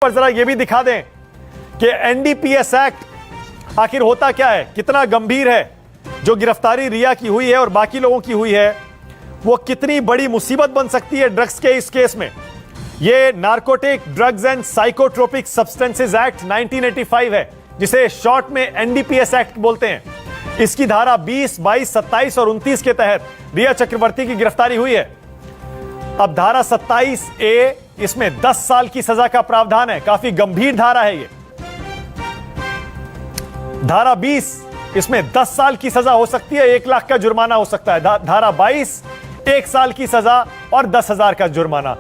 पर जरा ये भी दिखा दें कि एनडीपीएस एक्ट आखिर होता क्या है, कितना गंभीर है। जो गिरफ्तारी रिया की हुई है और बाकी लोगों की हुई है, वो कितनी बड़ी मुसीबत बन सकती है ड्रग्स के इस केस में। ये narcotic drugs and psychotropic substances act 1985 है, जिसे शॉर्ट में एनडीपीएस एक्ट बोलते हैं। इसकी धारा 20, 22, 27 और 29 के तहत रिया चक्रवर्ती की गिरफ्तारी हुई है। अब धारा 27A, इसमें 10 साल की सजा का प्रावधान है। काफी गंभीर धारा है ये। धारा 20, इसमें 10 साल की सजा हो सकती है, 1 लाख का जुर्माना हो सकता है। धारा 22, 1 साल की सजा और 10,000 का जुर्माना।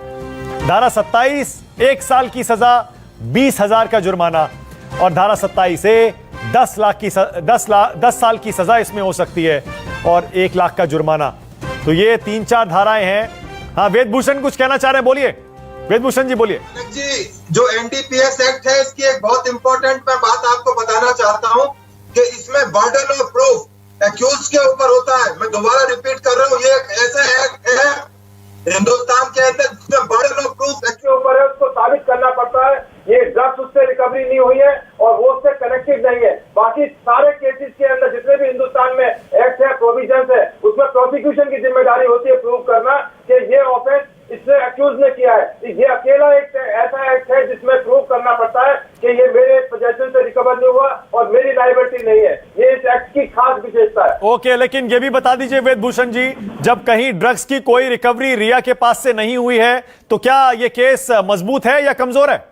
धारा 27, 1 साल की सजा, 20,000 का जुर्माना। और धारा 27A, 10 साल की सजा इसमें हो सकती है और 1 लाख का जुर्माना। तो ये 3-4 धाराएं हैं। हाँ, वेदभूषण कुछ कहना चाह रहे हैं, बोलिए वेदभूषण जी, बोलिए जी। जो एनडीपीएस एक्ट है, इसकी एक बहुत इंपॉर्टेंट मैं बात आपको बताना चाहता हूं कि इसमें बर्डन ऑफ प्रूफ एक्यूज के ऊपर होता है। मैं दोबारा रिपीट कर रहा हूं, ये एक ऐसा एक्ट है हिंदुस्तान के अंदर जिसमें बर्डन ऑफ प्रूफ के ऊपर है, उसको साबित करना पड़ता है ये ड्रग्स उससे रिकवरी नहीं हुई है और वो उससे कनेक्टेड नहीं है। बाकी सारे केसेस के अंदर जितने भी हिंदुस्तान में एक्ट है, प्रोविजन है, उसमें प्रोसिक्यूशन की जिम्मेदारी होती है प्रूव करना कि ये ऑफेंस इससे एक्यूज ने किया है। ये अकेला एक ऐसा एक्ट है जिसमें प्रूव करना पड़ता है कि ये मेरे पोजेशन से रिकवर नहीं हुआ और मेरी लायबिलिटी नहीं है। ये इस एक्ट की खास विशेषता है। ओके, लेकिन ये भी बता दीजिए वेदभूषण जी, जब कहीं ड्रग्स की कोई रिकवरी रिया के पास से नहीं हुई है, तो क्या ये केस मजबूत है या कमजोर है?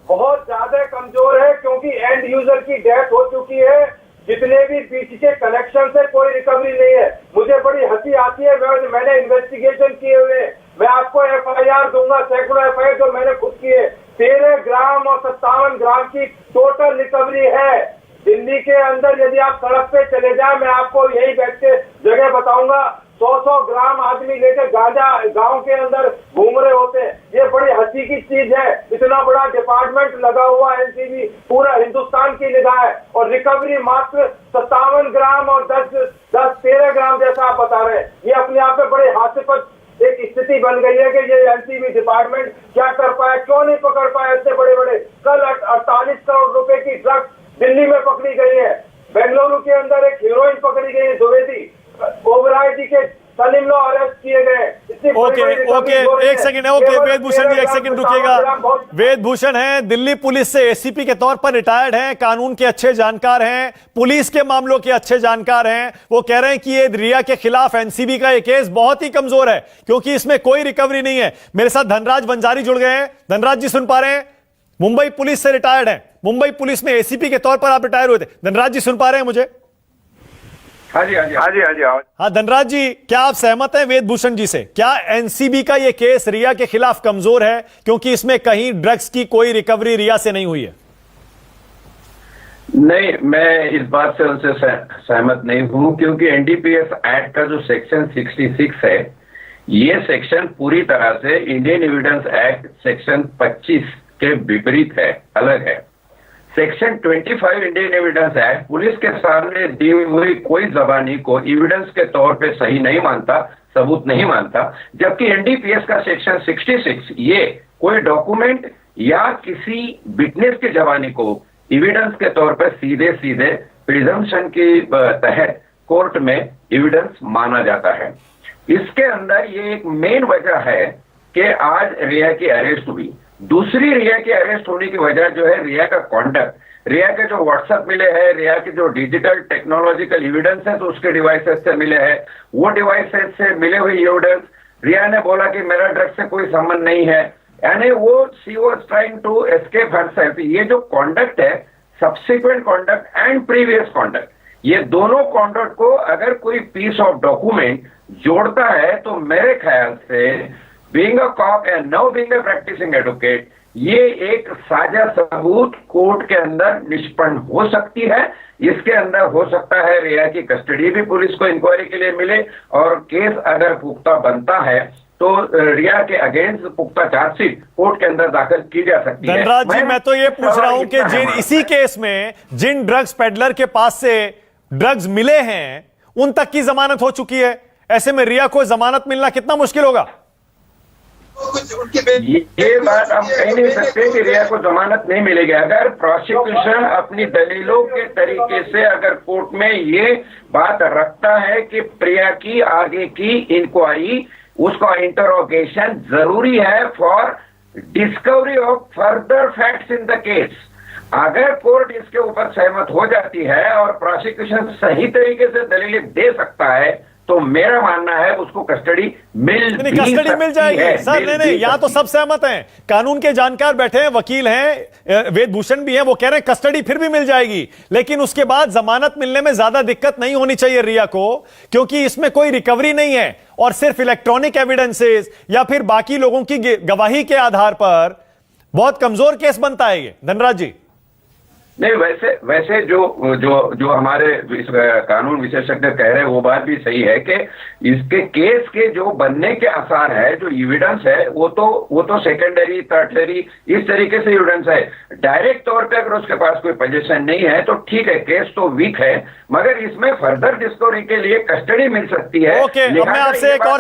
बहुत ज्यादा कमजोर है, क्योंकि एंड यूजर की डेथ हो चुकी है। जितने भी बीच के कनेक्शन से कोई रिकवरी नहीं है। मुझे बड़ी हंसी आती है, मैंने इन्वेस्टिगेशन किए हुए, मैं आपको एफआईआर दूंगा, सैकड़ों एफआईआर जो मैंने खुद किए। 13 ग्राम और 57 ग्राम की टोटल रिकवरी है। दिल्ली के अंदर यदि आप सड़क पे चले जाए, मैं आपको यही बैठ के जगह बताऊंगा, 100 ग्राम आदमी लेकर गांजा गांव के अंदर घूम रहे होते हैं। ये बड़ी हंसी की चीज है। इतना बड़ा डिपार्टमेंट लगा हुआ एनसीबी, पूरा हिंदुस्तान की निगाह है, और रिकवरी मात्र 57 ग्राम और 13 ग्राम जैसा आप बता रहे हैं। ये अपने आप में बड़े हास्यास्पद एक स्थिति बन गई है कि ये एनसीबी डिपार्टमेंट क्या कर पाया, क्यों नहीं पकड़ पाया इतने बड़े बड़े। कल 48 करोड़ रुपए की ड्रग्स दिल्ली में पकड़ी गई है। बेंगलुरु के अंदर एक हीरोइन पकड़ी गई है, द्विवेदी। ओबराय जी के सलीम अरेस्ट किए गए। ओके, एक सेकंड, ओके वेदभूषण जी, एक सेकंड रुकिएगा। वेदभूषण हैं, दिल्ली पुलिस से एसीपी के तौर पर रिटायर्ड हैं, कानून के अच्छे जानकार हैं, पुलिस के मामलों के अच्छे जानकार हैं। वो कह रहे हैं कि ये रिया के खिलाफ एनसीबी का ये केस बहुत ही कमजोर है, क्योंकि इसमें कोई रिकवरी नहीं है। मेरे साथ धनराज वंजारी जुड़ गए हैं। धनराज जी, सुन पा रहे हैं? मुंबई पुलिस से रिटायर्ड हैं, मुंबई पुलिस में एसीपी के तौर पर आप रिटायर हुए थे। धनराज जी, सुन पा रहे हैं मुझे? हाँ जी। हाँ धनराज जी, क्या आप सहमत हैं वेदभूषण जी से? क्या एनसीबी का यह केस रिया के खिलाफ कमजोर है, क्योंकि इसमें कहीं ड्रग्स की कोई रिकवरी रिया से नहीं हुई है? नहीं, मैं इस बात से उनसे सहमत नहीं हूं, क्योंकि एनडीपीएस एक्ट का जो सेक्शन 66 है, ये सेक्शन पूरी तरह से इंडियन एविडेंस एक्ट सेक्शन 25 के विपरीत है, अलग है। Section 25 Indian evidence act police के सामने दी हुई कोई जबानी को एविडेंस के तौर पे सही नहीं मानता, सबूत नहीं मानता, जबकि एनडीपीएस का सेक्शन 66 ये कोई डॉक्यूमेंट या किसी विटनेस की जबानी को एविडेंस के तौर पर सीधे सीधे प्रिजम्पशन के तहत कोर्ट में एविडेंस माना जाता है। इसके अंदर ये एक मेन वजह है कि आज रिया की अरेस्ट हुई। दूसरी रिया के अरेस्ट होने की वजह जो है रिया का कॉन्डक्ट, रिया के जो व्हाट्सएप मिले हैं, रिया के जो डिजिटल टेक्नोलॉजिकल एविडेंस है तो उसके डिवाइसेस से मिले हैं, वो डिवाइसेस से मिले हुए एविडेंस, रिया ने बोला कि मेरा ड्रग से कोई संबंध नहीं है, यानी वो she was trying to escape herself. ये जो कॉन्डक्ट है, subsequent conduct and previous conduct, ये दोनों कॉन्डक्ट को अगर कोई पीस ऑफ डॉक्यूमेंट जोड़ता है तो मेरे ख्याल से being a cop and now being a practising advocate, ये एक साझा सबूत कोर्ट के अंदर निष्पन्न हो सकती है। इसके अंदर हो सकता है रिया की कस्टडी भी पुलिस को इंक्वायरी के लिए मिले, और केस अगर पुख्ता बनता है तो रिया के अगेंस्ट पुख्ता चार्जशीट कोर्ट के अंदर दाखिल की जा सकती है। धनराज जी, मैं तो ये पूछ रहा हूं कि इसी केस में जिन ड्रग्स पेडलर के पास से ड्रग्स मिले हैं उन तक की जमानत हो चुकी है, ऐसे में रिया को जमानत मिलना कितना मुश्किल होगा? ये बात हम कह नहीं सकते कि रिया को जमानत नहीं मिलेगी। अगर प्रोसिक्यूशन अपनी दलीलों के तरीके से अगर कोर्ट में ये बात रखता है कि प्रिया की आगे की इंक्वायरी, उसका इंटरोगेशन जरूरी है for discovery of further facts in the case, अगर कोर्ट इसके ऊपर सहमत हो जाती है और प्रोसिक्यूशन सही तरीके से दलीलें दे सकता है, तो मेरा मानना है उसको कस्टडी कस्टडी मिल जाएगी सर। नहीं, यहां तो सब सहमत हैं, कानून के जानकार बैठे हैं, वकील हैं, वेद भूषण भी हैं, वो कह रहे हैं कस्टडी फिर भी मिल जाएगी, लेकिन उसके बाद जमानत मिलने में ज्यादा दिक्कत नहीं होनी चाहिए रिया को, क्योंकि इसमें कोई रिकवरी नहीं है और सिर्फ इलेक्ट्रॉनिक एविडेंसेस या फिर बाकी लोगों की गवाही के आधार पर बहुत कमजोर केस बनता है ये। धनराज जी नहीं, वैसे जो हमारे कानून विशेषज्ञ कह रहे हैं वो बात भी सही है कि इसके केस के जो बनने के आसार है, जो एविडेंस है, वो तो सेकेंडरी टर्टियरी इस तरीके से एविडेंस है। डायरेक्ट तौर पे अगर उसके पास कोई पोजीशन नहीं है तो ठीक है, केस तो वीक है, मगर इसमें फर्दर डिस्कवरी के लिए कस्टडी मिल सकती है। ओके, अब मैं आपसे एक और